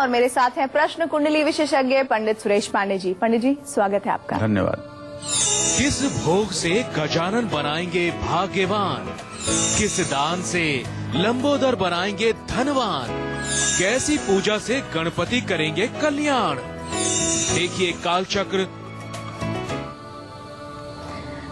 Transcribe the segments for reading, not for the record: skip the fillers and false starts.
और मेरे साथ हैं प्रश्न कुंडली विशेषज्ञ पंडित सुरेश पांडे जी। पंडित जी, स्वागत है आपका। धन्यवाद। किस भोग से गजानन बनाएंगे भाग्यवान? किस दान से लंबोदर बनाएंगे धनवान? कैसी पूजा से गणपति करेंगे कल्याण? देखिए कालचक्र।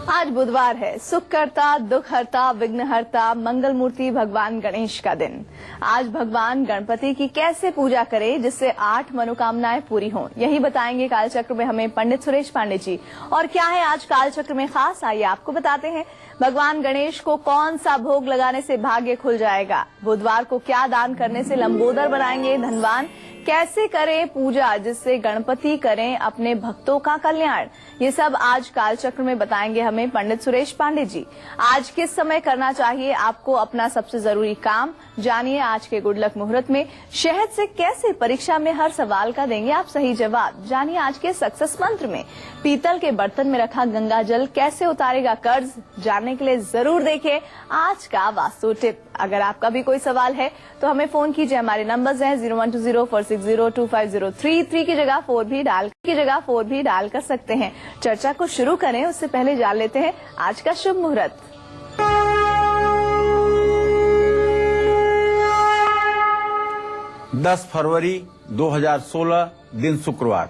आज बुधवार है, सुख करता, दुख हरता, विघ्न हरता, मंगल मूर्ति भगवान गणेश का दिन। आज भगवान गणपति की कैसे पूजा करें जिससे 8 मनोकामनाएं पूरी हों, यही बताएंगे कालचक्र में हमें पंडित सुरेश पांडे जी। और क्या है आज कालचक्र में खास, आइए आपको बताते हैं। भगवान गणेश को कौन सा भोग लगाने से भाग्य खुल जाएगा? बुधवार को क्या दान करने से लंबोदर बनाएंगे धनवान? कैसे करें पूजा जिससे गणपति करें अपने भक्तों का कल्याण? ये सब आज कालचक्र में बताएंगे हमें पंडित सुरेश पांडे जी। आज किस समय करना चाहिए आपको अपना सबसे जरूरी काम, जानिए आज के गुड लक मुहूर्त में। शहद से कैसे परीक्षा में हर सवाल का देंगे आप सही जवाब, जानिए आज के सक्सेस मंत्र में। पीतल के बर्तन में रखा गंगा जल कैसे उतारेगा कर्ज, जानने के लिए जरूर देखिए आज का वास्तु टिप। अगर आपका भी कोई सवाल है तो हमें फोन कीजिए, हमारे नंबर्स हैं 012046025033 की जगह 4 भी डाल कर सकते हैं। चर्चा को शुरू करें उससे पहले जान लेते हैं आज का शुभ मुहूर्त। फरवरी 2016 दिन शुक्रवार।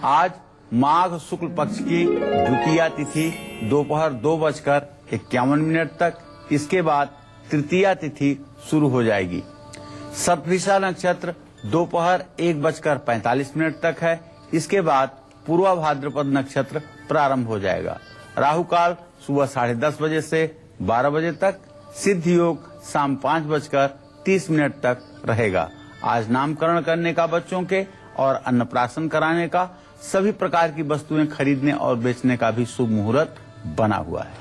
आज माघ शुक्ल पक्ष की द्वितीया तिथि दोपहर 2:51 तक, इसके बाद तृतीया तिथि शुरू हो जाएगी। सतभिषा नक्षत्र दोपहर 1:45 तक है, इसके बाद पूर्वा भाद्रपद नक्षत्र प्रारंभ हो जाएगा। राहु काल सुबह 10:30 बजे से 12 बजे तक, सिद्ध योग शाम 5:30 तक रहेगा। आज नामकरण करने का बच्चों के और अन्नप्राशन कराने का, सभी प्रकार की वस्तुएं खरीदने और बेचने का भी शुभ मुहूर्त बना हुआ है।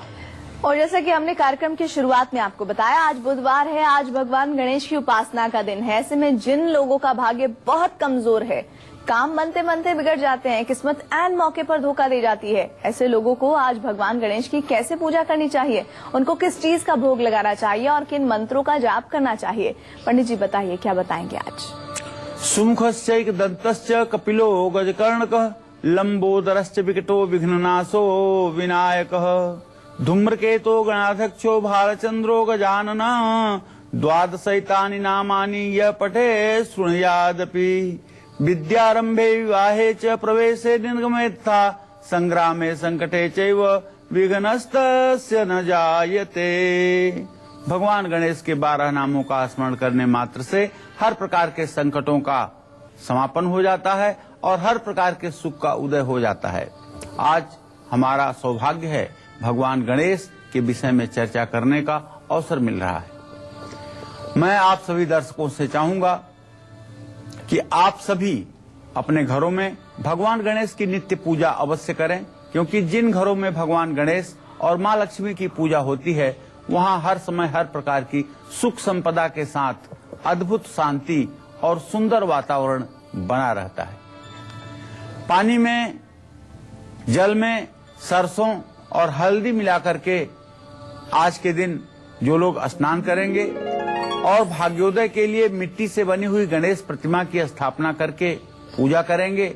और जैसा कि हमने कार्यक्रम की शुरुआत में आपको बताया, आज बुधवार है, आज भगवान गणेश की उपासना का दिन है। ऐसे में जिन लोगों का भाग्य बहुत कमजोर है, काम बनते बनते बिगड़ जाते हैं, किस्मत ऐन मौके पर धोखा दे जाती है, ऐसे लोगों को आज भगवान गणेश की कैसे पूजा करनी चाहिए, उनको किस चीज का भोग लगाना चाहिए और किन मंत्रों का जाप करना चाहिए? पंडित जी बताइए, क्या बताएंगे आज? सुमुखश्चैक दन्तश्च कपिलो गजकर्णकः लंबोदरश्च विकटो विघ्ननाशो विनायकः धूम्रकेतो गणाध्यक्षो भालचंद्रो गजानना 12 नामानि यः पठे शृणुयादपि विद्यारंभे विवाहे च प्रवेशे निर्गमेत्था संग्रामे संकटे चैव विघ्नस्तस्य न जायते। भगवान गणेश के 12 नामों का स्मरण करने मात्र से हर प्रकार के संकटों का समापन हो जाता है और हर प्रकार के सुख का उदय हो जाता है। आज हमारा सौभाग्य है, भगवान गणेश के विषय में चर्चा करने का अवसर मिल रहा है। मैं आप सभी दर्शकों से चाहूंगा कि आप सभी अपने घरों में भगवान गणेश की नित्य पूजा अवश्य करें, क्योंकि जिन घरों में भगवान गणेश और मां लक्ष्मी की पूजा होती है, वहां हर समय हर प्रकार की सुख संपदा के साथ अद्भुत शांति और सुंदर वातावरण बना रहता है। पानी में, जल में सरसों और हल्दी मिलाकर के आज के दिन जो लोग स्नान करेंगे और भाग्योदय के लिए मिट्टी से बनी हुई गणेश प्रतिमा की स्थापना करके पूजा करेंगे,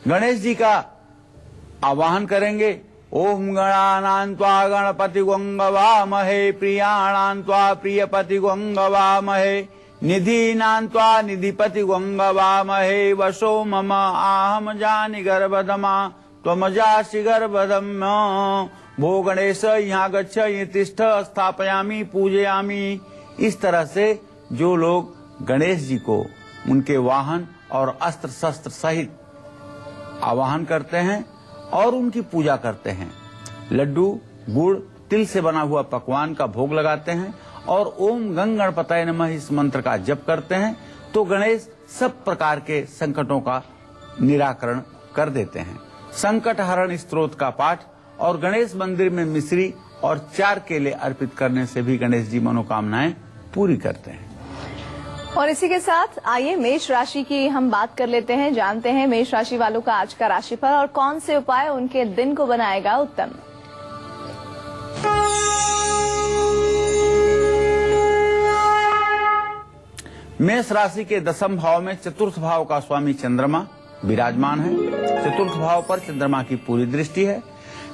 गणेश जी का आवाहन करेंगे। ओम गणानां त्वा गणपति गंगवामहे प्रियाणां त्वा प्रियपति गंगवामहे निधीनां त्वा निधिपति गंगवामहे वशो मम आहम जानि गर्भधमा त्वमजासि गर्भधम भो गणेश यहाँ गच्छ ये तिष्ठ स्थापयामि पूजयामि। इस तरह से जो लोग गणेश जी को उनके वाहन और अस्त्र शस्त्र सहित आवाहन करते हैं और उनकी पूजा करते हैं, लड्डू, गुड़, तिल से बना हुआ पकवान का भोग लगाते हैं और ओम गंग गणपतये नमः इस मंत्र का जप करते हैं, तो गणेश सब प्रकार के संकटों का निराकरण कर देते हैं। संकट हरण स्तोत्र का पाठ और गणेश मंदिर में मिश्री और 4 केले अर्पित करने से भी गणेश जी मनोकामनाएं पूरी करते हैं। और इसी के साथ आइए मेष राशि की हम बात कर लेते हैं, जानते हैं मेष राशि वालों का आज का राशिफल और कौन से उपाय उनके दिन को बनाएगा उत्तम। मेष राशि के 10वें भाव में चतुर्थ भाव का स्वामी चंद्रमा विराजमान है। चतुर्थ भाव पर चंद्रमा की पूरी दृष्टि है।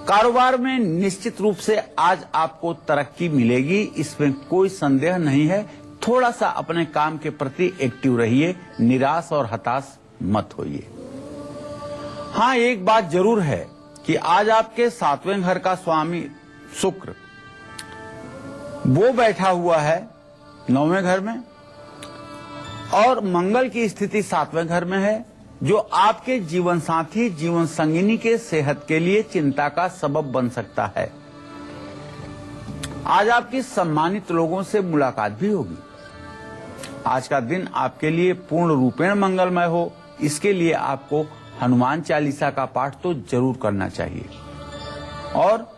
कारोबार में निश्चित रूप से आज आपको तरक्की मिलेगी, इसमें कोई संदेह नहीं है। थोड़ा सा अपने काम के प्रति एक्टिव रहिए, निराश और हताश मत होइए। हाँ, एक बात जरूर है कि आज आपके 7वें घर का स्वामी शुक्र वो बैठा हुआ है 9वें घर में और मंगल की स्थिति 7वें घर में है, जो आपके जीवन साथी जीवन संगिनी के सेहत के लिए चिंता का सबब बन सकता है। आज आपकी सम्मानित लोगों से मुलाकात भी होगी। आज का दिन आपके लिए पूर्ण रूपेण मंगलमय हो, इसके लिए आपको हनुमान चालीसा का पाठ तो जरूर करना चाहिए। और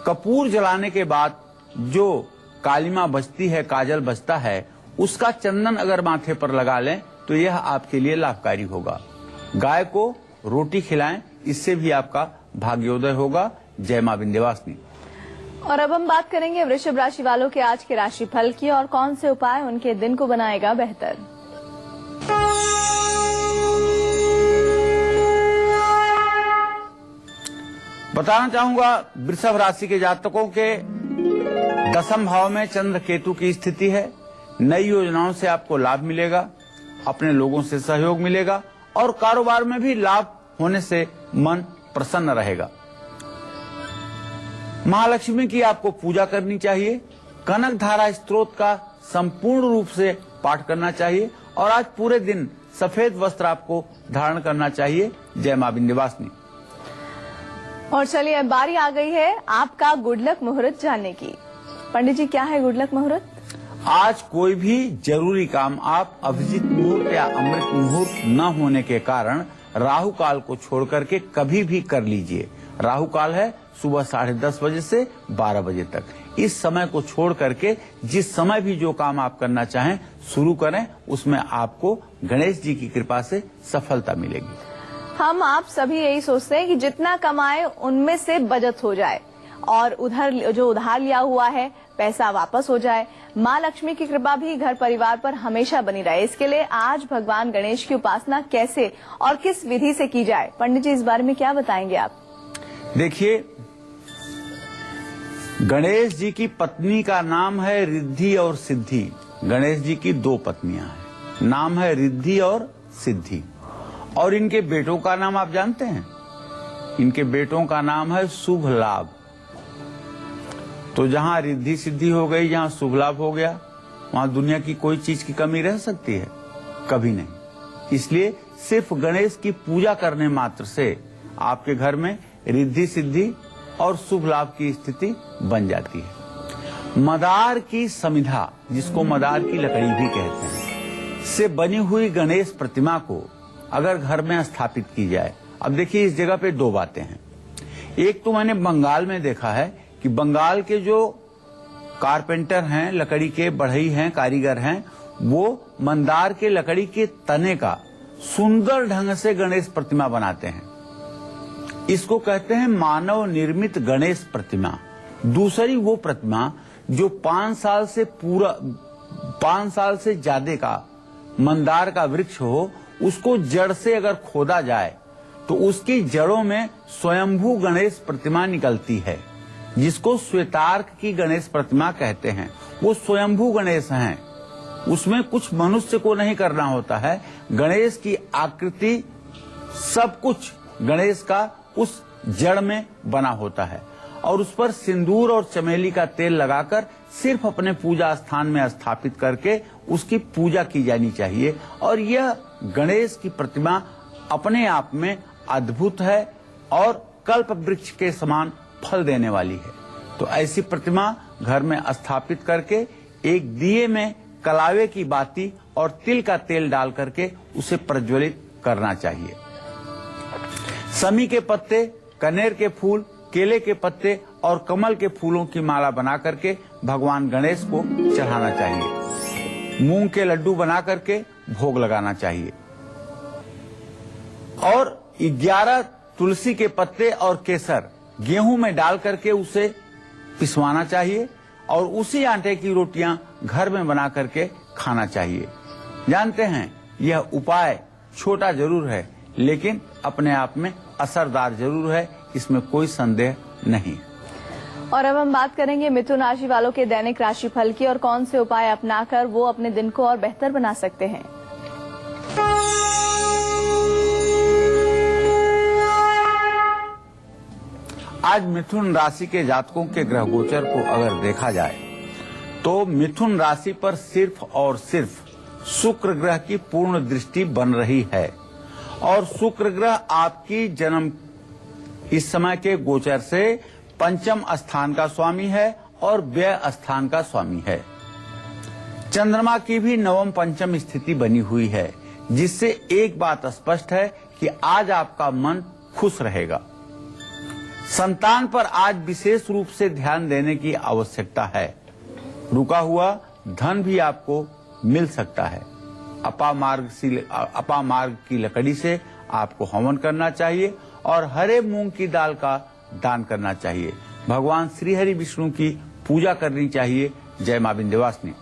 कपूर जलाने के बाद जो कालिमा बचती है, काजल बचता है, उसका चंदन अगर माथे पर लगा लें तो यह आपके लिए लाभकारी होगा। गाय को रोटी खिलाएं, इससे भी आपका भाग्योदय होगा। जय मां विंध्यवासिनी। और अब हम बात करेंगे वृषभ राशि वालों के आज के राशिफल की और कौन से उपाय उनके दिन को बनाएगा बेहतर। बताना चाहूंगा वृषभ राशि के जातकों के 10वें भाव में चंद्र केतु की स्थिति है। नई योजनाओं से आपको लाभ मिलेगा, अपने लोगों से सहयोग मिलेगा और कारोबार में भी लाभ होने से मन प्रसन्न रहेगा। महालक्ष्मी की आपको पूजा करनी चाहिए। कनक धारा स्तोत्र का संपूर्ण रूप से पाठ करना चाहिए और आज पूरे दिन सफेद वस्त्र आपको धारण करना चाहिए। जय मां विंध्यवासिनी। और चलिए अब बारी आ गई है आपका गुड लक मुहूर्त जानने की। पंडित जी, क्या है गुड लक मुहूर्त? आज कोई भी जरूरी काम आप अभिजीत मुहूर्त या अमृत मुहूर्त न होने के कारण राहु काल को छोड़ करके कभी भी कर लीजिए। राहु काल है सुबह 10:30 बजे से 12 बजे तक। इस समय को छोड़ करके जिस समय भी जो काम आप करना चाहें शुरू करें, उसमें आपको गणेश जी की कृपा से सफलता मिलेगी। हम आप सभी यही सोचते हैं कि जितना कमाए उनमें से बचत हो जाए और उधर जो उधार लिया हुआ है पैसा वापस हो जाए। माँ लक्ष्मी की कृपा भी घर परिवार पर हमेशा बनी रहे। इसके लिए आज भगवान गणेश की उपासना कैसे और किस विधि से की जाए, पंडित जी इस बारे में क्या बताएंगे आप? देखिए, गणेश जी की पत्नी का नाम है रिद्धि और सिद्धि। गणेश जी की 2 पत्नियां हैं, नाम है रिद्धि और सिद्धि। और इनके बेटों का नाम आप जानते हैं? इनके बेटों का नाम है शुभ लाभ। तो जहां रिद्धि सिद्धि हो गई, जहां शुभ लाभ हो गया, वहां दुनिया की कोई चीज की कमी रह सकती है? कभी नहीं। इसलिए सिर्फ गणेश की पूजा करने मात्र से आपके घर में रिद्धि सिद्धि और शुभ लाभ की स्थिति बन जाती है। मदार की समिधा, जिसको मदार की लकड़ी भी कहते हैं, से बनी हुई गणेश प्रतिमा को अगर घर में स्थापित की जाए। अब देखिए, इस जगह पे 2 बातें हैं। एक तो मैंने बंगाल में देखा है कि बंगाल के जो कारपेंटर हैं, लकड़ी के बढ़ई हैं, कारीगर हैं, वो मंदार के लकड़ी के तने का सुंदर ढंग से गणेश प्रतिमा बनाते हैं। इसको कहते हैं मानव निर्मित गणेश प्रतिमा। दूसरी वो प्रतिमा जो 5 साल से ज्यादा का मंदार का वृक्ष हो, उसको जड़ से अगर खोदा जाए तो उसकी जड़ों में स्वयंभू गणेश प्रतिमा निकलती है, जिसको श्वेतार्क की गणेश प्रतिमा कहते हैं। वो स्वयंभू गणेश हैं, उसमें कुछ मनुष्य को नहीं करना होता है। गणेश की आकृति सब कुछ गणेश का उस जड़ में बना होता है और उस पर सिंदूर और चमेली का तेल लगाकर सिर्फ अपने पूजा स्थान में स्थापित करके उसकी पूजा की जानी चाहिए। और यह गणेश की प्रतिमा अपने आप में अद्भुत है और कल्प वृक्ष के समान फल देने वाली है। तो ऐसी प्रतिमा घर में स्थापित करके एक दिए में कलावे की बाती और तिल का तेल डाल करके उसे प्रज्वलित करना चाहिए। समी के पत्ते, कनेर के फूल, केले के पत्ते और कमल के फूलों की माला बना करके भगवान गणेश को चढ़ाना चाहिए। मूंग के लड्डू बना करके भोग लगाना चाहिए और 11 तुलसी के पत्ते और केसर गेहूं में डाल करके उसे पिसवाना चाहिए और उसी आटे की रोटियां घर में बना करके खाना चाहिए। जानते हैं यह उपाय छोटा जरूर है, लेकिन अपने आप में असरदार जरूर है, इसमें कोई संदेह नहीं। और अब हम बात करेंगे मिथुन राशि वालों के दैनिक राशिफल की और कौन से उपाय अपनाकर वो अपने दिन को और बेहतर बना सकते हैं। आज मिथुन राशि के जातकों के ग्रह गोचर को अगर देखा जाए तो मिथुन राशि पर सिर्फ और सिर्फ शुक्र ग्रह की पूर्ण दृष्टि बन रही है और शुक्र ग्रह आपकी जन्म इस समय के गोचर से पंचम स्थान का स्वामी है और व्यय स्थान का स्वामी है। चंद्रमा की भी नवम पंचम स्थिति बनी हुई है, जिससे एक बात स्पष्ट है कि आज आपका मन खुश रहेगा। संतान पर आज विशेष रूप से ध्यान देने की आवश्यकता है। रुका हुआ धन भी आपको मिल सकता है। अपामार्ग की लकड़ी से आपको हवन करना चाहिए और हरे मूंग की दाल का दान करना चाहिए। भगवान श्री हरि विष्णु की पूजा करनी चाहिए। जय मां विंध्यवासिनी।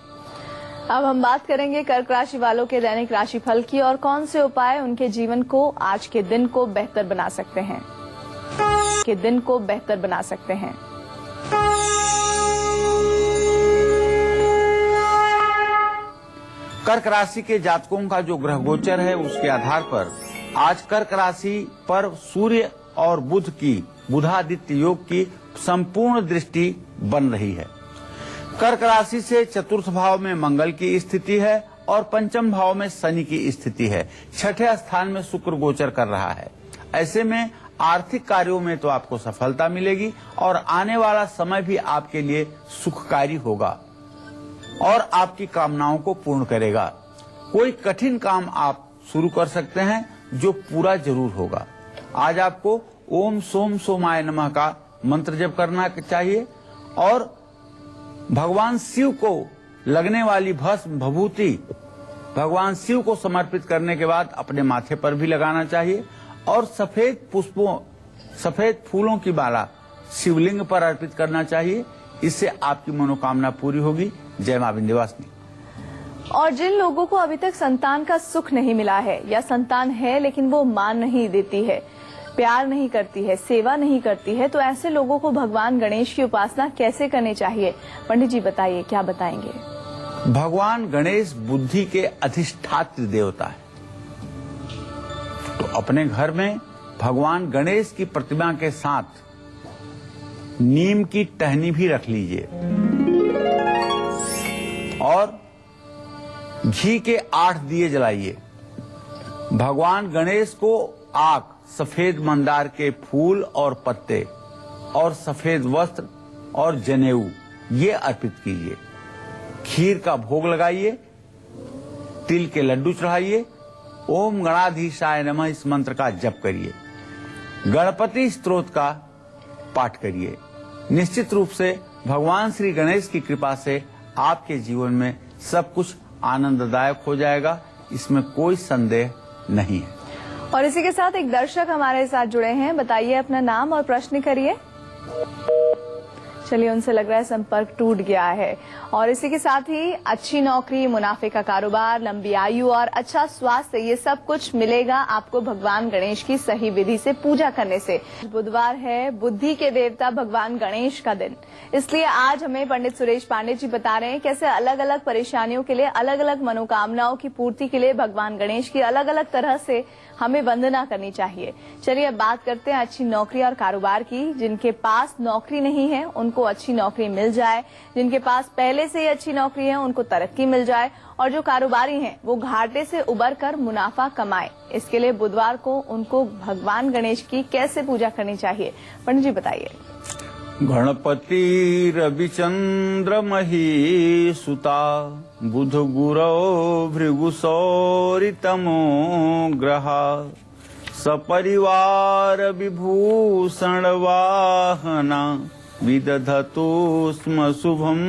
अब हम बात करेंगे कर्क राशि वालों के दैनिक राशिफल की और कौन से उपाय उनके जीवन को आज के दिन को बेहतर बना सकते हैं। कर्क राशि के जातकों का जो ग्रह गोचर है उसके आधार पर आज कर्क राशि पर सूर्य और बुध की बुधादित्य योग की संपूर्ण दृष्टि बन रही है। कर्क राशि से चतुर्थ भाव में मंगल की स्थिति है और पंचम भाव में शनि की स्थिति है। छठे स्थान में शुक्र गोचर कर रहा है। ऐसे में आर्थिक कार्यों में तो आपको सफलता मिलेगी और आने वाला समय भी आपके लिए सुखकारी होगा और आपकी कामनाओं को पूर्ण करेगा। कोई कठिन काम आप शुरू कर सकते हैं जो पूरा जरूर होगा। आज आपको ओम सोम सोमाय नमः का मंत्र जप करना चाहिए और भगवान शिव को लगने वाली भस्म भभूति भगवान शिव को समर्पित करने के बाद अपने माथे पर भी लगाना चाहिए और सफेद फूलों की माला शिवलिंग पर अर्पित करना चाहिए। इससे आपकी मनोकामना पूरी होगी। जय मां विंध्यवासिनी। और जिन लोगों को अभी तक संतान का सुख नहीं मिला है या संतान है लेकिन वो मान नहीं देती है, प्यार नहीं करती है, सेवा नहीं करती है, तो ऐसे लोगों को भगवान गणेश की उपासना कैसे करनी चाहिए? पंडित जी बताइए, क्या बताएंगे? भगवान गणेश बुद्धि के अधिष्ठात्र देवता है, तो अपने घर में भगवान गणेश की प्रतिमा के साथ नीम की टहनी भी रख लीजिए और घी के 8 दिए जलाइए। भगवान गणेश को आक, सफेद मंदार के फूल और पत्ते और सफेद वस्त्र और जनेऊ ये अर्पित कीजिए। खीर का भोग लगाइए, तिल के लड्डू चढ़ाइए, ओम गणाधीशाय नमः इस मंत्र का जप करिए, गणपति स्तोत्र का पाठ करिए। निश्चित रूप से भगवान श्री गणेश की कृपा से आपके जीवन में सब कुछ आनंददायक हो जाएगा, इसमें कोई संदेह नहीं है। और इसी के साथ एक दर्शक हमारे साथ जुड़े हैं, बताइए अपना नाम और प्रश्न करिए। चलिए, उनसे लग रहा है संपर्क टूट गया है। और इसी के साथ ही अच्छी नौकरी, मुनाफे का कारोबार, लंबी आयु और अच्छा स्वास्थ्य, ये सब कुछ मिलेगा आपको भगवान गणेश की सही विधि से पूजा करने से। बुधवार है, बुद्धि के देवता भगवान गणेश का दिन, इसलिए आज हमें पंडित सुरेश पांडे जी बता रहे हैं कैसे अलग अलग परेशानियों के लिए, अलग अलग मनोकामनाओं की पूर्ति के लिए भगवान गणेश की अलग अलग तरह से हमें वंदना करनी चाहिए। चलिए अब बात करते हैं अच्छी नौकरी और कारोबार की। जिनके पास नौकरी नहीं है उनको अच्छी नौकरी मिल जाए, जिनके पास पहले से ही अच्छी नौकरी है उनको तरक्की मिल जाए, और जो कारोबारी हैं वो घाटे से उबर कर मुनाफा कमाए। इसके लिए बुधवार को उनको भगवान गणेश की कैसे पूजा करनी चाहिए? पंडित जी बताइए। गणपति रविचंद्र मही सुता बुध गुरो भृगु सौरितमो ग्रहा सपरिवार विभूषण वाहना विदधतु स्म शुभम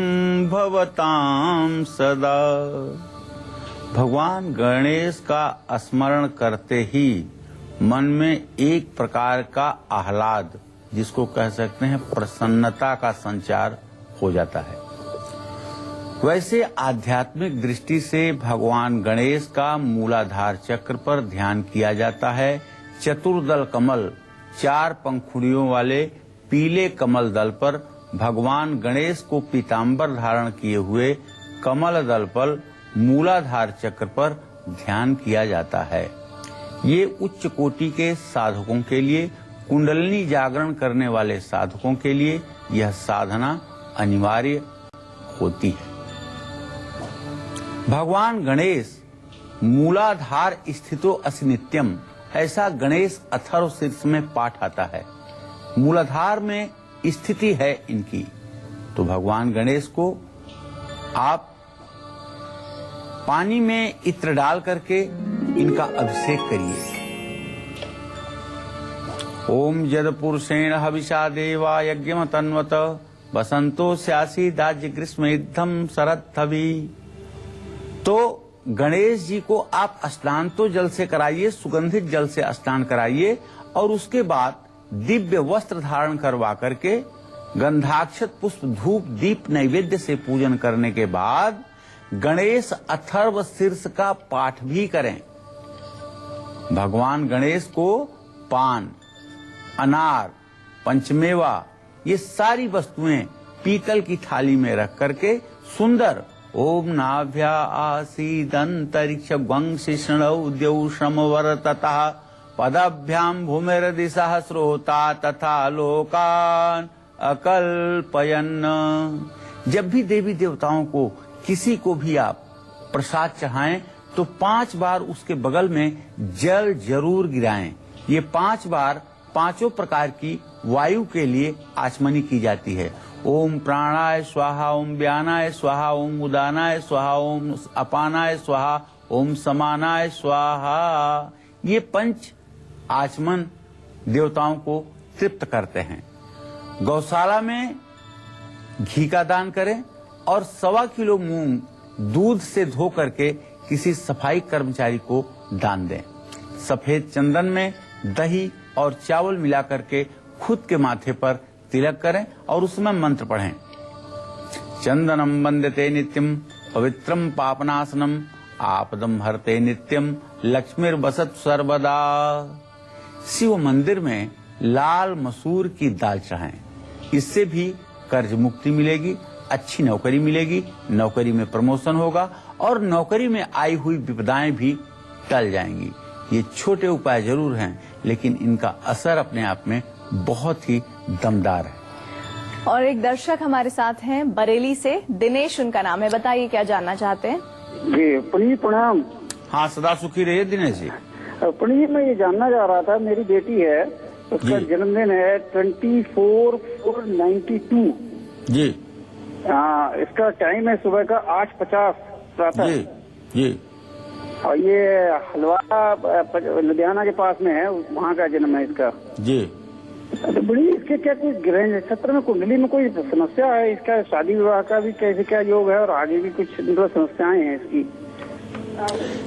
भवताम सदा। भगवान गणेश का स्मरण करते ही मन में एक प्रकार का आह्लाद, जिसको कह सकते हैं प्रसन्नता का संचार हो जाता है। वैसे आध्यात्मिक दृष्टि से भगवान गणेश का मूलाधार चक्र पर ध्यान किया जाता है। चतुर्दल कमल, 4 पंखुड़ियों वाले पीले कमल दल पर भगवान गणेश को पीतांबर धारण किए हुए कमल दल पर मूलाधार चक्र पर ध्यान किया जाता है। ये उच्च कोटि के साधकों के लिए, कुंडलिनी जागरण करने वाले साधकों के लिए यह साधना अनिवार्य होती है। भगवान गणेश मूलाधार स्थितो असि नित्यम, ऐसा गणेश अथर्व शीर्ष में पाठ आता है। मूलाधार में स्थिति है इनकी, तो भगवान गणेश को आप पानी में इत्र डाल करके इनका अभिषेक करिए। ओम जद पुरुषेण हविषा देवा यज्ञम तन्वत बसंतो स्यासी दाज्य ग्रीष्म इद्धम शरद्धवी। तो गणेश जी को आप स्नान तो जल से कराइए, सुगंधित जल से स्नान कराइए और उसके बाद दिव्य वस्त्र धारण करवा करके गंधाक्षत पुष्प धूप दीप नैवेद्य से पूजन करने के बाद गणेश अथर्व शीर्ष का पाठ भी करें। भगवान गणेश को पान, अनार, पंचमेवा ये सारी वस्तुएं पीतल की थाली में रख करके सुंदर ओम नाभ्या आसीदंतरिक्ष वंशिष्णौ द्यौषम वरततः पदाभ्याम भूमिर्दिशः श्रोता तथा लोकान अकल्पयन्। जब भी देवी देवताओं को किसी को भी आप प्रसाद चढ़ाएं तो 5 बार उसके बगल में जल जरूर गिराएं। ये 5 बार 5 प्रकार की वायु के लिए आचमनी की जाती है। ओम प्राणाय स्वाहा, ओम व्यानाय स्वाहा, ओम उदानाय स्वाहा, ओम अपानाय स्वाहा, ओम समानाय स्वाहा। ये 5 आचमन देवताओं को तृप्त करते हैं। गौशाला में घी का दान करें और 1.25 किलो मूंग दूध से धो करके किसी सफाई कर्मचारी को दान दें। सफेद चंदन में दही और चावल मिला करके खुद के माथे पर तिलक करें और उसमें मंत्र पढ़ें। चंदनम वंदते नित्यम पवित्रम पापनाशनम आपदम हरते नित्यम लक्ष्मीर्वसत सर्वदा। शिव मंदिर में लाल मसूर की दाल चढ़ाएं, इससे भी कर्ज मुक्ति मिलेगी, अच्छी नौकरी मिलेगी, नौकरी में प्रमोशन होगा और नौकरी में आई हुई विपदाएं भी टल जाएंगी। ये छोटे उपाय जरूर हैं, लेकिन इनका असर अपने आप में बहुत ही दमदार है। और एक दर्शक हमारे साथ हैं बरेली से, दिनेश उनका नाम है। बताइए क्या जानना चाहते हैं। जी प्रणाम। हाँ, सदा सुखी रहिए दिनेश जी। प्रणीत, मैं ये जानना चाह रहा था, मेरी बेटी है, उसका जन्मदिन है 24/4/92। जी। हाँ, इसका टाइम है सुबह का 8:50 प्रातः। जी जी। और ये हलवा लुधियाना के पास में है, वहाँ का जन्म है इसका। जी। तो बड़ी इसके क्या कोई ग्रह नक्षत्र में कुंडली में कोई समस्या है? इसका शादी विवाह का भी कैसे क्या योग है और आगे भी कुछ समस्याएं हैं इसकी?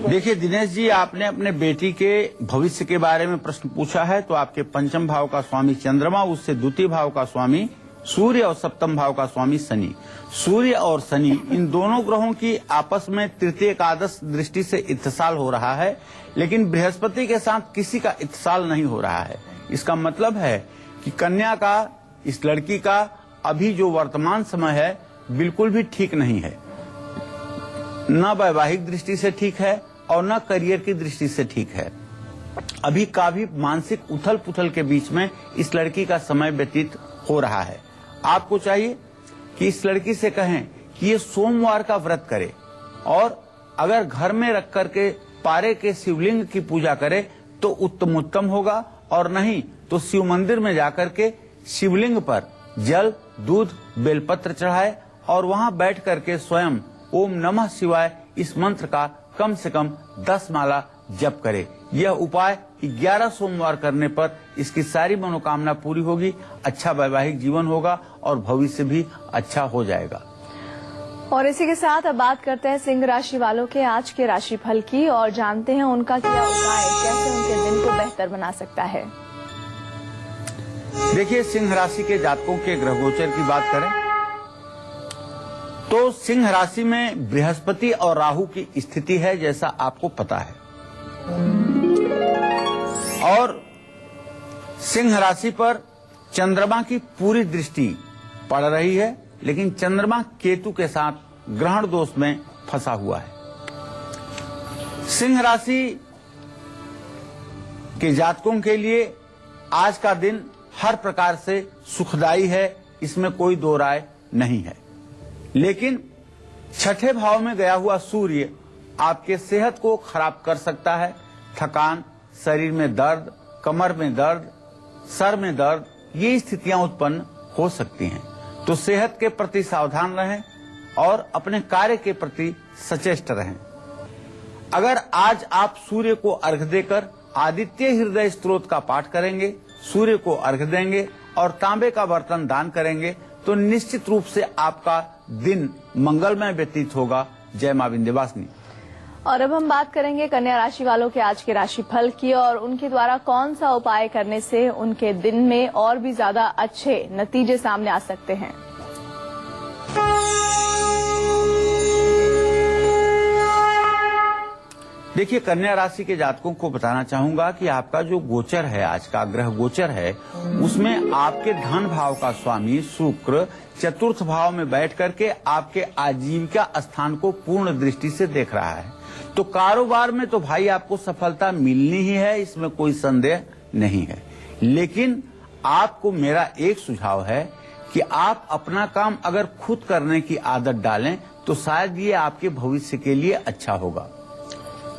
देखिए दिनेश जी, आपने अपने बेटी के भविष्य के बारे में प्रश्न पूछा है, तो आपके पंचम भाव का स्वामी चंद्रमा, उससे द्वितीय भाव का स्वामी सूर्य और सप्तम भाव का स्वामी शनि। सूर्य और शनि इन दोनों ग्रहों की आपस में तृतीय एकादश दृष्टि से इत्तिसाल हो रहा है, लेकिन बृहस्पति के साथ किसी का इत्तिसाल नहीं हो रहा है। इसका मतलब है कि कन्या का, इस लड़की का अभी जो वर्तमान समय है बिल्कुल भी ठीक नहीं है। न वैवाहिक दृष्टि से ठीक है और न करियर की दृष्टि से ठीक है। अभी काफी मानसिक उथल पुथल के बीच में इस लड़की का समय व्यतीत हो रहा है। आपको चाहिए कि इस लड़की से कहें कि ये सोमवार का व्रत करे और अगर घर में रख करके पारे के शिवलिंग की पूजा करे तो उत्तम होगा, और नहीं तो शिव मंदिर में जाकर के शिवलिंग पर जल, दूध, बेलपत्र चढ़ाए और वहां बैठ करके स्वयं ओम नमः शिवाय इस मंत्र का कम से कम 10 माला जप करे। यह उपाय 11 सोमवार करने पर इसकी सारी मनोकामना पूरी होगी, अच्छा वैवाहिक जीवन होगा और भविष्य भी अच्छा हो जाएगा। और इसी के साथ अब बात करते हैं सिंह राशि वालों के आज के राशिफल की और जानते हैं उनका क्या उपाय कैसे उनके दिन को बेहतर बना सकता है। देखिए, सिंह राशि के जातकों के ग्रह गोचर की बात करें तो सिंह राशि में बृहस्पति और राहु की स्थिति है, जैसा आपको पता है। और सिंह राशि पर चंद्रमा की पूरी दृष्टि पड़ रही है, लेकिन चंद्रमा केतु के साथ ग्रहण दोष में फंसा हुआ है। सिंह राशि के जातकों के लिए आज का दिन हर प्रकार से सुखदायी है, इसमें कोई दो राय नहीं है। लेकिन छठे भाव में गया हुआ सूर्य आपके सेहत को खराब कर सकता है। थकान, शरीर में दर्द, कमर में दर्द, सर में दर्द, ये स्थितियां उत्पन्न हो सकती हैं। तो सेहत के प्रति सावधान रहें और अपने कार्य के प्रति सचेष्ट रहें। अगर आज आप सूर्य को अर्घ्य देकर आदित्य हृदय स्तोत्र का पाठ करेंगे, सूर्य को अर्घ्य देंगे और तांबे का बर्तन दान करेंगे, तो निश्चित रूप से आपका दिन मंगलमय व्यतीत होगा। जय मां विंध्यवासिनी। और अब हम बात करेंगे कन्या राशि वालों के आज के राशिफल की और उनके द्वारा कौन सा उपाय करने से उनके दिन में और भी ज्यादा अच्छे नतीजे सामने आ सकते हैं। देखिए, कन्या राशि के जातकों को बताना चाहूंगा कि आपका जो गोचर है, आज का ग्रह गोचर है, उसमें आपके धन भाव का स्वामी शुक्र चतुर्थ भाव में बैठ करके आपके आजीविका स्थान को पूर्ण दृष्टि से देख रहा है। तो कारोबार में तो भाई आपको सफलता मिलनी ही है, इसमें कोई संदेह नहीं है। लेकिन आपको मेरा एक सुझाव है कि आप अपना काम अगर खुद करने की आदत डालें तो शायद ये आपके भविष्य के लिए अच्छा होगा।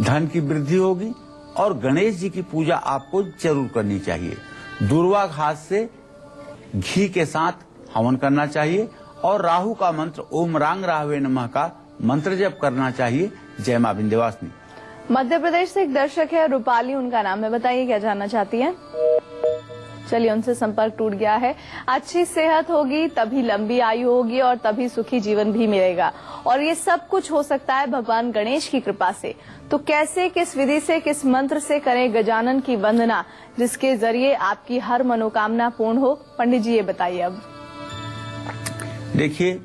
धन की वृद्धि होगी और गणेश जी की पूजा आपको जरूर करनी चाहिए। दुर्वा घास से घी के साथ हवन करना चाहिए और राहु का मंत्र ओम रांग राहवे नमः का मंत्र जप करना चाहिए। जय मां विंध्यवासिनी। मध्य प्रदेश से एक दर्शक है रूपाली, उनका नाम है, बताइए क्या जानना चाहती हैं। चलिए, उनसे संपर्क टूट गया है। अच्छी सेहत होगी तभी लंबी आयु होगी और तभी सुखी जीवन भी मिलेगा, और ये सब कुछ हो सकता है भगवान गणेश की कृपा से। तो कैसे, किस विधि से, किस मंत्र से करें गजानन की वंदना, जिसके जरिए आपकी हर मनोकामना पूर्ण हो? पंडित जी ये बताइए। अब देखिए,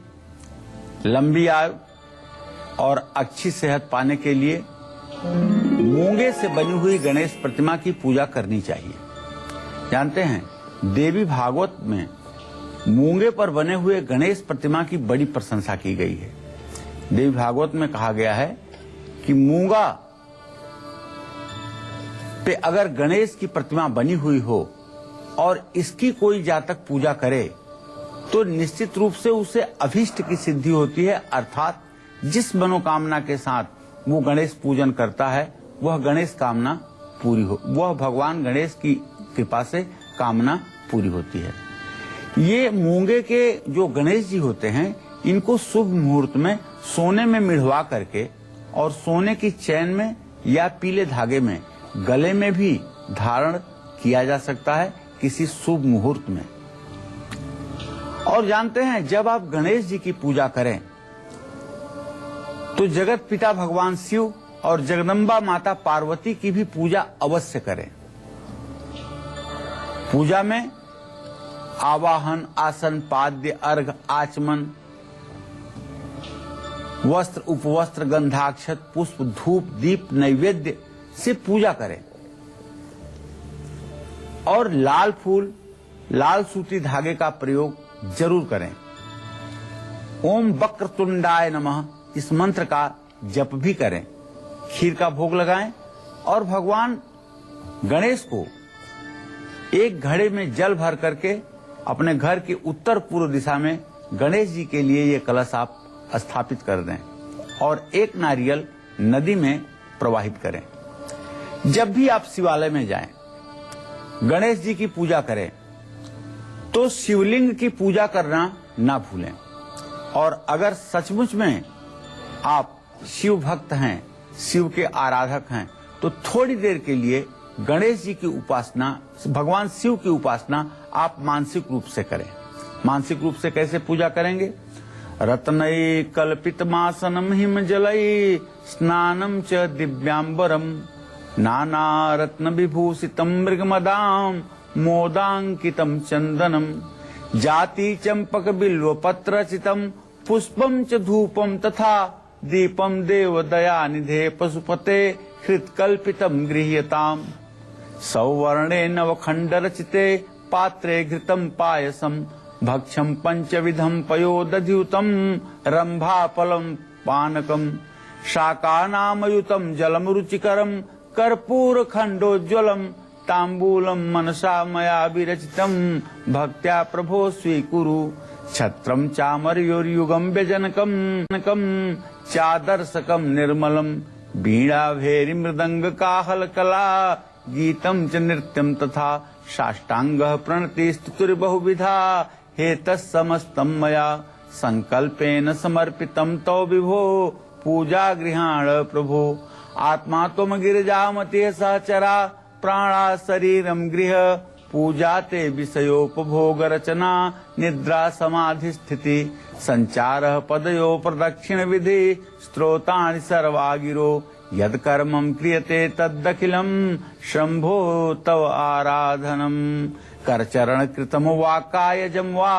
लंबी आयु और अच्छी सेहत पाने के लिए मूंगे से बनी हुई गणेश प्रतिमा की पूजा करनी चाहिए। जानते हैं, देवी भागवत में मूंगे पर बने हुए गणेश प्रतिमा की बड़ी प्रशंसा की गई है। देवी भागवत में कहा गया है कि मूंगा पे अगर गणेश की प्रतिमा बनी हुई हो और इसकी कोई जातक पूजा करे तो निश्चित रूप से उसे अभीष्ट की सिद्धि होती है। अर्थात जिस मनोकामना के साथ वो गणेश पूजन करता है वह गणेश कामना पूरी हो, वह भगवान गणेश की कृपा से कामना पूरी होती है। ये मूंगे के जो गणेश जी होते हैं, इनको शुभ मुहूर्त में सोने में मिढ़वा करके और सोने की चैन में या पीले धागे में गले में भी धारण किया जा सकता है किसी शुभ मुहूर्त में। और जानते हैं, जब आप गणेश जी की पूजा करें तो जगत पिता भगवान शिव और जगदम्बा माता पार्वती की भी पूजा अवश्य करें। पूजा में आवाहन, आसन, पाद्य, अर्घ, आचमन, वस्त्र, उपवस्त्र, गंधाक्षत, पुष्प, धूप, दीप, नैवेद्य से पूजा करें। और लाल फूल, लाल सूती धागे का प्रयोग जरूर करें। ओम वक्रतुंडाय नमः इस मंत्र का जप भी करें। खीर का भोग लगाएं और भगवान गणेश को एक घड़े में जल भर करके अपने घर की उत्तर पूर्व दिशा में गणेश जी के लिए ये कलश आप स्थापित कर दें और एक नारियल नदी में प्रवाहित करें। जब भी आप शिवालय में जाएं, गणेश जी की पूजा करें तो शिवलिंग की पूजा करना ना भूलें। और अगर सचमुच में आप शिव भक्त हैं, शिव के आराधक हैं, तो थोड़ी देर के लिए गणेश जी की उपासना, भगवान शिव की उपासना आप मानसिक रूप से करें। मानसिक रूप से कैसे पूजा करेंगे? रत्नई कल्पितमासनम हिम जलई स्नानम च दिव्यांबरम नाना रत्न विभूषितम मृगमदाम मोदांकितम चंदनम जाति चंपक बिल्व पत्र चितम पुष्पम च धूपम तथा दीपम देव दयानिधे पशुपते हृत्कल्पितम गृह्यताम सौवर्णे नवखंड रचिते पात्रे घृतम पायसम भक्षम पंचविधम पयोदध्युतम रंभाफलम पानकम शाकानामयुतम जलम रुचिकरम कर्पूर खंडोज्ज्वलम तांबूलम मनसा मया विरचितम भक्त्या प्रभो स्वीकुरु छत्रम चामरयोर्युगम व्यजनकम चादर्शकम निर्मलम वीणा भेरी मृदंग काहल कला गीतम च नृत्यम तथा साष्टांग प्रणति स्तुतिर् बहुविधा हेतस्समस्तं मया संकल्पेन समर्पितं तव विभो पूजा गृहाण प्रभो आत्मा त्वम गिरिजामते सहचरा प्राणा शरीरम गृह पूजा ते विषयोपभोग रचना निद्रा समाधि स्थिति संचार पदयो प्रदक्षिण विधि स्त्रोतानि सर्वागिरो यद कर्मं क्रियते तदखिलम शंभो तव आराधनम करचरण कृतम वा कायजम वा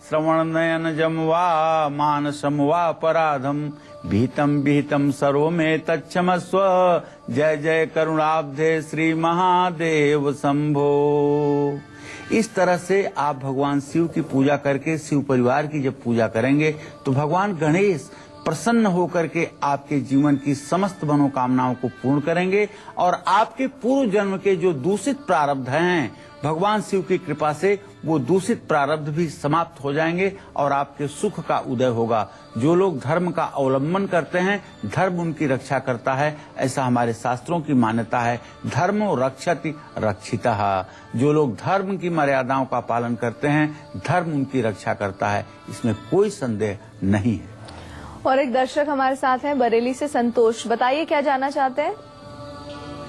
श्रवण नयनजम वा मानसम वा अपराधम भीतम विहितम सर्व में तच्छमस्व जय जय करुणाब्धे श्री महादेव शंभो। इस तरह से आप भगवान शिव की पूजा करके शिव परिवार की जब पूजा करेंगे तो भगवान गणेश प्रसन्न होकर के आपके जीवन की समस्त मनोकामनाओं को पूर्ण करेंगे और आपके पूर्व जन्म के जो दूषित प्रारब्ध हैं भगवान शिव की कृपा से वो दूषित प्रारब्ध भी समाप्त हो जाएंगे और आपके सुख का उदय होगा। जो लोग धर्म का अवलंबन करते हैं धर्म उनकी रक्षा करता है, ऐसा हमारे शास्त्रों की मान्यता है। धर्मो रक्षति रक्षितः। जो लोग धर्म की मर्यादाओं का पालन करते हैं धर्म उनकी रक्षा करता है, इसमें कोई संदेह नहीं है। और एक दर्शक हमारे साथ हैं बरेली से संतोष, बताइए क्या जानना चाहते हैं।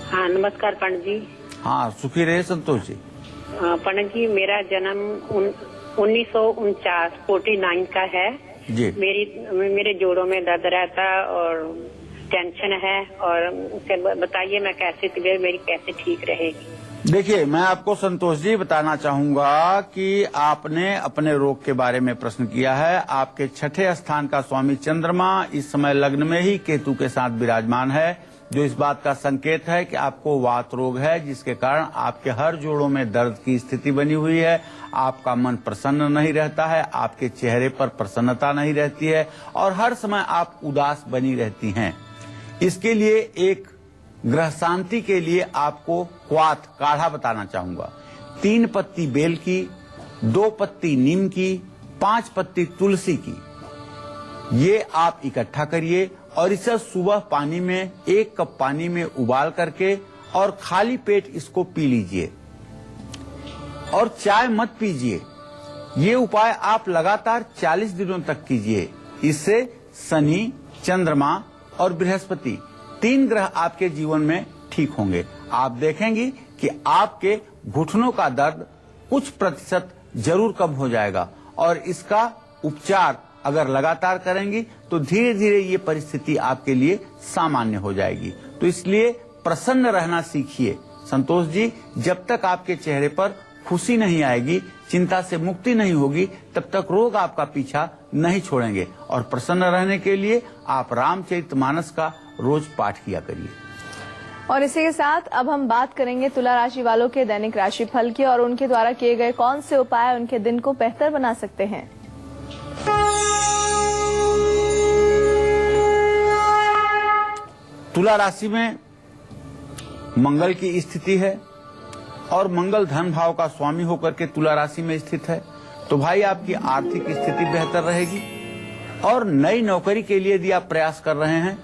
हाँ नमस्कार पंडित जी। हाँ सुखी रहे संतोष जी। पंडित जी मेरा जन्म 1949 का है जी। मेरे जोड़ों में दर्द रहता और टेंशन है और बताइए मैं कैसे तबीयत मेरी कैसे ठीक रहेगी। देखिए मैं आपको संतोष जी बताना चाहूंगा कि आपने अपने रोग के बारे में प्रश्न किया है। आपके छठे स्थान का स्वामी चंद्रमा इस समय लग्न में ही केतु के साथ विराजमान है, जो इस बात का संकेत है कि आपको वात रोग है, जिसके कारण आपके हर जोड़ों में दर्द की स्थिति बनी हुई है। आपका मन प्रसन्न नहीं रहता है, आपके चेहरे पर प्रसन्नता नहीं रहती है और हर समय आप उदास बनी रहती हैं। इसके लिए एक ग्रह शांति के लिए आपको क्वाथ काढ़ा बताना चाहूंगा। 3 पत्ती बेल की, 2 पत्ती नीम की, 5 पत्ती तुलसी की, ये आप इकट्ठा करिए और इसे सुबह पानी में 1 कप पानी में उबाल करके और खाली पेट इसको पी लीजिए और चाय मत पीजिए। ये उपाय आप लगातार 40 दिनों तक कीजिए। इससे शनि, चंद्रमा और बृहस्पति 3 ग्रह आपके जीवन में ठीक होंगे। आप देखेंगी कि आपके घुटनों का दर्द कुछ प्रतिशत जरूर कम हो जाएगा और इसका उपचार अगर लगातार करेंगी तो धीरे धीरे ये परिस्थिति आपके लिए सामान्य हो जाएगी। तो इसलिए प्रसन्न रहना सीखिए संतोष जी। जब तक आपके चेहरे पर खुशी नहीं आएगी, चिंता से मुक्ति नहीं होगी, तब तक रोग आपका पीछा नहीं छोड़ेंगे। और प्रसन्न रहने के लिए आप रामचरितमानस का रोज पाठ किया करिए। और इसी के साथ अब हम बात करेंगे तुला राशि वालों के दैनिक राशि फल की और उनके द्वारा किए गए कौन से उपाय उनके दिन को बेहतर बना सकते हैं। तुला राशि में मंगल की स्थिति है और मंगल धन भाव का स्वामी होकर के तुला राशि में स्थित है, तो भाई आपकी आर्थिक स्थिति बेहतर रहेगी। और नई नौकरी के लिए यदि आप प्रयास कर रहे हैं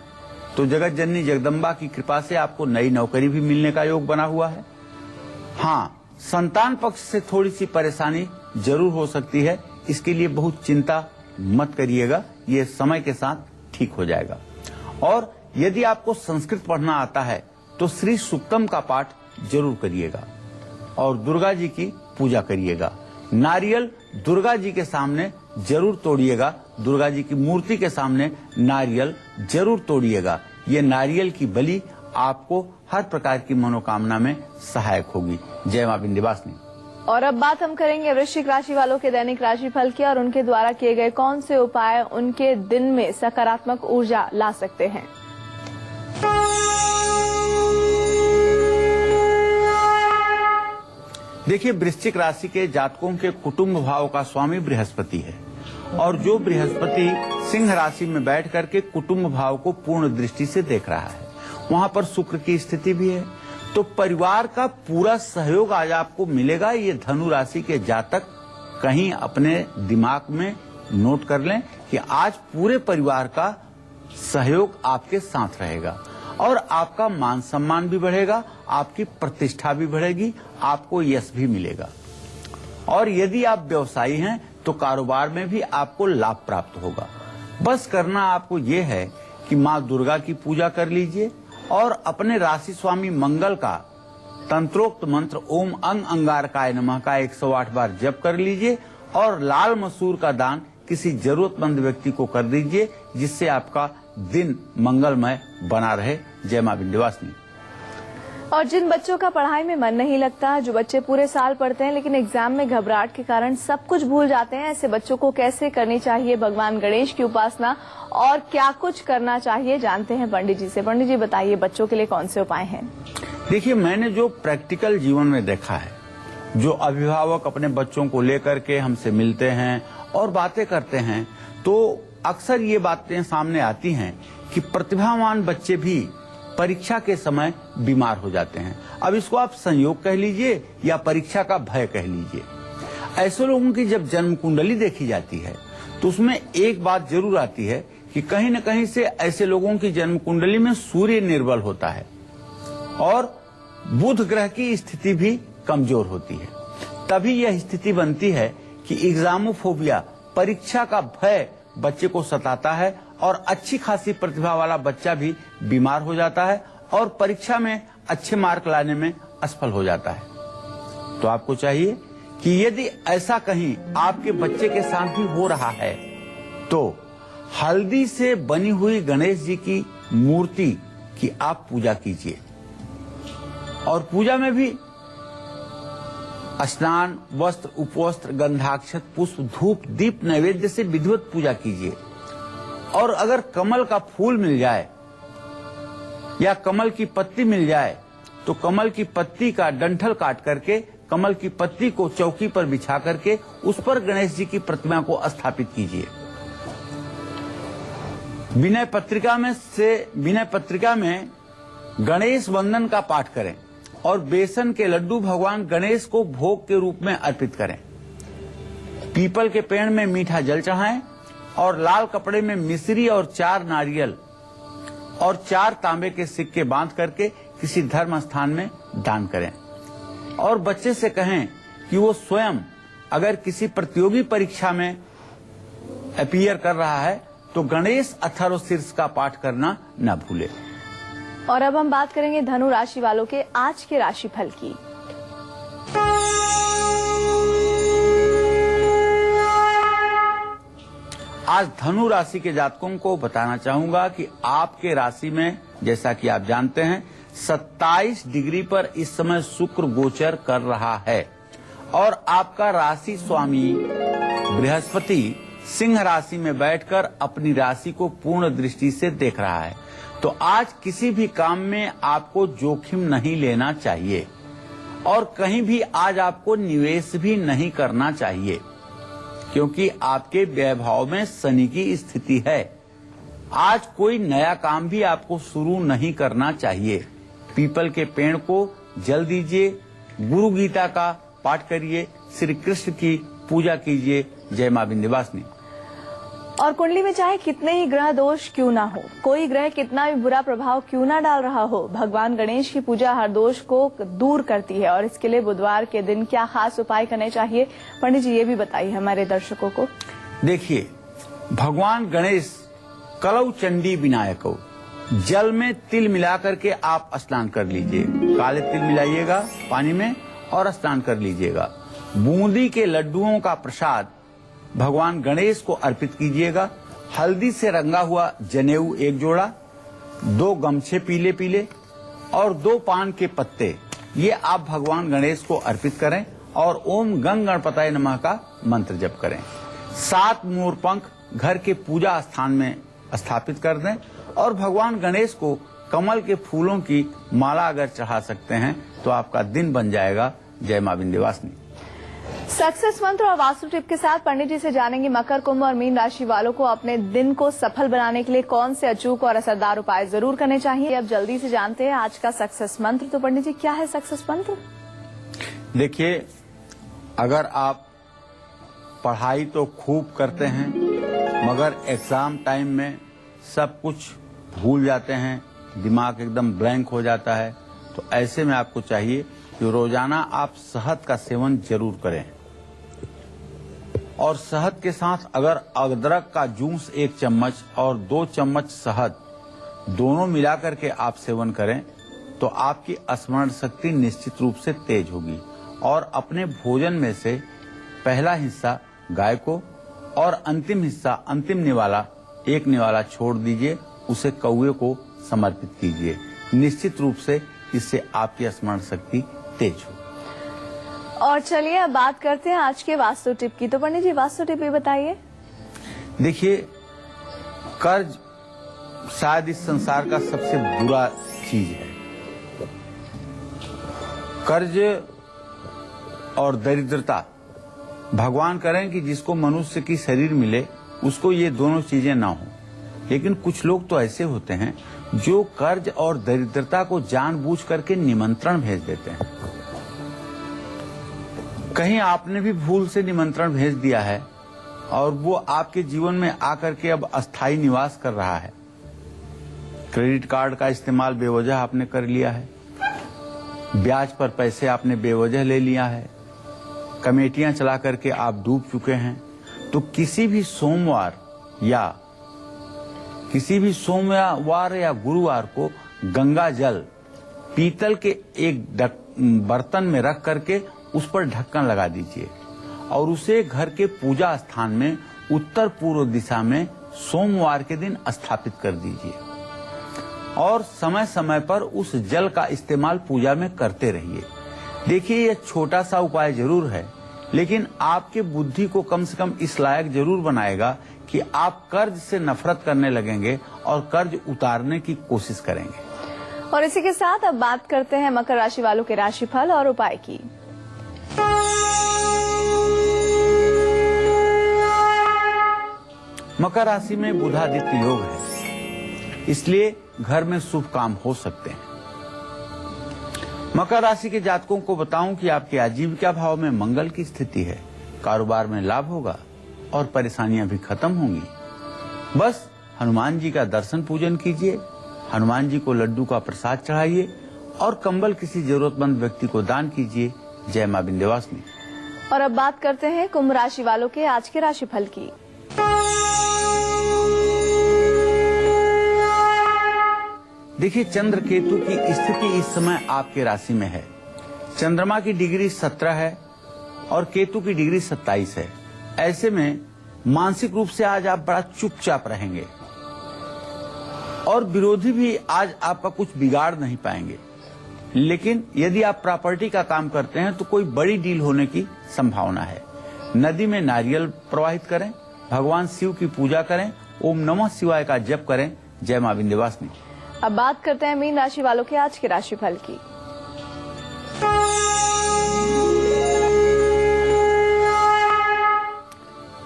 तो जगत जननी जगदम्बा की कृपा से आपको नई नौकरी भी मिलने का योग बना हुआ है। हाँ, संतान पक्ष से थोड़ी सी परेशानी जरूर हो सकती है, इसके लिए बहुत चिंता मत करिएगा, ये समय के साथ ठीक हो जाएगा। और यदि आपको संस्कृत पढ़ना आता है तो श्री सूक्तम का पाठ जरूर करिएगा और दुर्गा जी की पूजा करिएगा। नारियल दुर्गा जी के सामने जरूर तोड़िएगा, दुर्गा जी की मूर्ति के सामने नारियल जरूर तोड़िएगा। ये नारियल की बलि आपको हर प्रकार की मनोकामना में सहायक होगी। जय मां विंध्यवासिनी। और अब बात हम करेंगे वृश्चिक राशि वालों के दैनिक राशिफल की और उनके द्वारा किए गए कौन से उपाय उनके दिन में सकारात्मक ऊर्जा ला सकते हैं। देखिए, वृश्चिक राशि के जातकों के कुटुंब भाव का स्वामी बृहस्पति है और जो बृहस्पति सिंह राशि में बैठ करके कुटुंब भाव को पूर्ण दृष्टि से देख रहा है, वहां पर शुक्र की स्थिति भी है। तो परिवार का पूरा सहयोग आज आपको मिलेगा। ये धनु राशि के जातक कहीं अपने दिमाग में नोट कर लें कि आज पूरे परिवार का सहयोग आपके साथ रहेगा और आपका मान सम्मान भी बढ़ेगा, आपकी प्रतिष्ठा भी बढ़ेगी, आपको यश भी मिलेगा। और यदि आप व्यवसायी हैं तो कारोबार में भी आपको लाभ प्राप्त होगा। बस करना आपको ये है कि माँ दुर्गा की पूजा कर लीजिए और अपने राशि स्वामी मंगल का तंत्रोक्त मंत्र ओम अंग अंगारकाय नमः का 108 बार जप कर लीजिए और लाल मसूर का दान किसी जरूरतमंद व्यक्ति को कर दीजिए, जिससे आपका दिन मंगलमय बना रहे। जय मां विंध्यवासिनी। और जिन बच्चों का पढ़ाई में मन नहीं लगता, जो बच्चे पूरे साल पढ़ते हैं लेकिन एग्जाम में घबराहट के कारण सब कुछ भूल जाते हैं, ऐसे बच्चों को कैसे करनी चाहिए भगवान गणेश की उपासना और क्या कुछ करना चाहिए, जानते हैं पंडित जी से। पंडित जी बताइए, बच्चों के लिए कौन से उपाय हैं? देखिए, मैंने जो प्रैक्टिकल जीवन में देखा है, जो अभिभावक अपने बच्चों को लेकर के हमसे मिलते हैं और बातें करते हैं, तो अक्सर ये बातें सामने आती हैं कि प्रतिभावान बच्चे भी परीक्षा के समय बीमार हो जाते हैं। अब इसको आप संयोग कह लीजिए या परीक्षा का भय कह लीजिए। ऐसे लोगों की जब जन्म कुंडली देखी जाती है तो उसमें एक बात जरूर आती है कि कहीं न कहीं से ऐसे लोगों की जन्म कुंडली में सूर्य निर्बल होता है और बुध ग्रह की स्थिति भी कमजोर होती है। तभी यह स्थिति बनती है कि एग्जामोफोबिया, परीक्षा का भय बच्चे को सताता है और अच्छी खासी प्रतिभा वाला बच्चा भी बीमार हो जाता है और परीक्षा में अच्छे मार्क लाने में असफल हो जाता है। तो आपको चाहिए कि यदि ऐसा कहीं आपके बच्चे के साथ भी हो रहा है तो हल्दी से बनी हुई गणेश जी की मूर्ति की आप पूजा कीजिए और पूजा में भी स्नान, वस्त्र, उपवस्त्र, गंधाक्षत, पुष्प, धूप, दीप, नैवेद्य से विधिवत पूजा कीजिए। और अगर कमल का फूल मिल जाए या कमल की पत्ती मिल जाए तो कमल की पत्ती का डंठल काट करके कमल की पत्ती को चौकी पर बिछा करके उस पर गणेश जी की प्रतिमा को स्थापित कीजिए। विनय पत्रिका में गणेश वंदन का पाठ करें और बेसन के लड्डू भगवान गणेश को भोग के रूप में अर्पित करें। पीपल के पेड़ में मीठा जल चढ़ाएं और लाल कपड़े में मिश्री और 4 नारियल और 4 तांबे के सिक्के बांध करके किसी धर्म स्थान में दान करें। और बच्चे से कहें कि वो स्वयं अगर किसी प्रतियोगी परीक्षा में अपीयर कर रहा है तो गणेश अथर्व शीर्ष का पाठ करना न भूले। और अब हम बात करेंगे धनु राशि वालों के आज के राशिफल की। आज धनु राशि के जातकों को बताना चाहूंगा कि आपके राशि में, जैसा कि आप जानते हैं, 27 डिग्री पर इस समय शुक्र गोचर कर रहा है और आपका राशि स्वामी बृहस्पति सिंह राशि में बैठकर अपनी राशि को पूर्ण दृष्टि से देख रहा है। तो आज किसी भी काम में आपको जोखिम नहीं लेना चाहिए और कहीं भी आज आपको निवेश भी नहीं करना चाहिए, क्योंकि आपके वैभव में शनि की स्थिति है। आज कोई नया काम भी आपको शुरू नहीं करना चाहिए। पीपल के पेड़ को जल दीजिए, गुरु गीता का पाठ करिए, श्री कृष्ण की पूजा कीजिए। जय मां विंध्यवासिनी। और कुंडली में चाहे कितने ही ग्रह दोष क्यों ना हो, कोई ग्रह कितना भी बुरा प्रभाव क्यों ना डाल रहा हो, भगवान गणेश की पूजा हर दोष को दूर करती है। और इसके लिए बुधवार के दिन क्या खास उपाय करने चाहिए, पंडित जी ये भी बताइए हमारे दर्शकों को। देखिए, भगवान गणेश कलौ चंडी विनायको, जल में तिल मिला करके आप स्नान कर लीजिए। काले तिल मिलाइएगा पानी में और स्नान कर लीजिएगा। बूंदी के लड्डुओं का प्रसाद भगवान गणेश को अर्पित कीजिएगा। हल्दी से रंगा हुआ जनेऊ 1 जोड़ा, 2 गमछे पीले पीले और 2 पान के पत्ते, ये आप भगवान गणेश को अर्पित करें और ओम गंग गणपताय नमः का मंत्र जप करें। 7 मोरपंख घर के पूजा स्थान में स्थापित कर दें और भगवान गणेश को कमल के फूलों की माला अगर चढ़ा सकते हैं तो आपका दिन बन जाएगा। जय मां विंध्यवासिनी। सक्सेस मंत्र और वास्तु टिप के साथ पंडित जी से जानेंगे मकर, कुंभ और मीन राशि वालों को अपने दिन को सफल बनाने के लिए कौन से अचूक और असरदार उपाय जरूर करने चाहिए। अब जल्दी से जानते हैं आज का सक्सेस मंत्र। तो पंडित जी, क्या है सक्सेस मंत्र? देखिए, अगर आप पढ़ाई तो खूब करते हैं मगर एग्जाम टाइम में सब कुछ भूल जाते हैं, दिमाग एकदम ब्लैंक हो जाता है, तो ऐसे में आपको चाहिए कि रोजाना आप शहद का सेवन जरूर करें और शहद के साथ अगर अदरक का जूस 1 चम्मच और 2 चम्मच शहद दोनों मिलाकर के आप सेवन करें तो आपकी स्मरण शक्ति निश्चित रूप से तेज होगी। और अपने भोजन में से पहला हिस्सा गाय को और अंतिम हिस्सा, अंतिम निवाला, 1 निवाला छोड़ दीजिए, उसे कौवे को समर्पित कीजिए। निश्चित रूप से इससे आपकी स्मरण शक्ति तेज हो। और चलिए अब बात करते हैं आज के वास्तु टिप की। तो पंडित जी, वास्तु टिप भी बताइए। देखिए, कर्ज शायद इस संसार का सबसे बुरा चीज है। कर्ज और दरिद्रता, भगवान करें कि जिसको मनुष्य की शरीर मिले उसको ये दोनों चीजें ना हो, लेकिन कुछ लोग तो ऐसे होते हैं जो कर्ज और दरिद्रता को जानबूझ करके निमंत्रण भेज देते हैं। कहीं आपने भी भूल से निमंत्रण भेज दिया है और वो आपके जीवन में आकर के अब अस्थायी निवास कर रहा है। क्रेडिट कार्ड का इस्तेमाल बेवजह आपने कर लिया है, ब्याज पर पैसे आपने बेवजह ले लिया है, कमेटियां चला करके आप डूब चुके हैं। तो किसी भी सोमवार या गुरुवार को गंगा जल पीतल के एक बर्तन में रख करके उस पर ढक्कन लगा दीजिए और उसे घर के पूजा स्थान में उत्तर पूर्व दिशा में सोमवार के दिन स्थापित कर दीजिए और समय समय पर उस जल का इस्तेमाल पूजा में करते रहिए। देखिए, यह छोटा सा उपाय जरूर है, लेकिन आपके बुद्धि को कम से कम इस लायक जरूर बनाएगा कि आप कर्ज से नफरत करने लगेंगे और कर्ज उतारने की कोशिश करेंगे। और इसी के साथ अब बात करते हैं मकर राशि वालों के राशिफल और उपाय की। मकर राशि में बुधादित्य योग है, इसलिए घर में शुभ काम हो सकते हैं। मकर राशि के जातकों को बताऊं कि आपके आजीविका भाव में मंगल की स्थिति है, कारोबार में लाभ होगा और परेशानियां भी खत्म होंगी। बस हनुमान जी का दर्शन पूजन कीजिए, हनुमान जी को लड्डू का प्रसाद चढ़ाइए और कंबल किसी जरूरतमंद व्यक्ति को दान कीजिए। जय मां विंध्यवासिनी। और अब बात करते हैं कुंभ राशि वालों के आज के राशिफल की। देखिए, चंद्र केतु की स्थिति इस समय आपके राशि में है। चंद्रमा की डिग्री 17 है और केतु की डिग्री 27 है। ऐसे में मानसिक रूप से आज आप बड़ा चुपचाप रहेंगे और विरोधी भी आज आपका कुछ बिगाड़ नहीं पाएंगे। लेकिन यदि आप प्रॉपर्टी का काम करते हैं तो कोई बड़ी डील होने की संभावना है। नदी में नारियल प्रवाहित करें, भगवान शिव की पूजा करें, ओम नमः शिवाय का जप करें। जय मां विंध्यवासिनी। अब बात करते हैं मीन राशि वालों के आज के राशिफल की।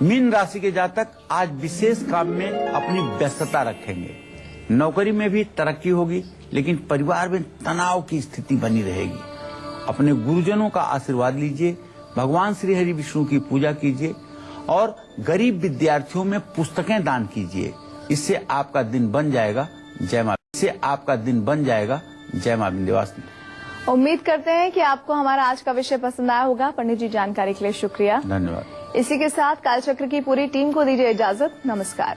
मीन राशि के जातक आज विशेष काम में अपनी व्यस्तता रखेंगे। नौकरी में भी तरक्की होगी, लेकिन परिवार में तनाव की स्थिति बनी रहेगी। अपने गुरुजनों का आशीर्वाद लीजिए, भगवान श्री हरि विष्णु की पूजा कीजिए और गरीब विद्यार्थियों में पुस्तकें दान कीजिए। इससे आपका दिन बन जाएगा। जय मां विंध्यवासिनी। उम्मीद करते हैं कि आपको हमारा आज का विषय पसंद आया होगा। पंडित जी, जानकारी के लिए शुक्रिया। धन्यवाद। इसी के साथ कालचक्र की पूरी टीम को दीजिए इजाजत। नमस्कार।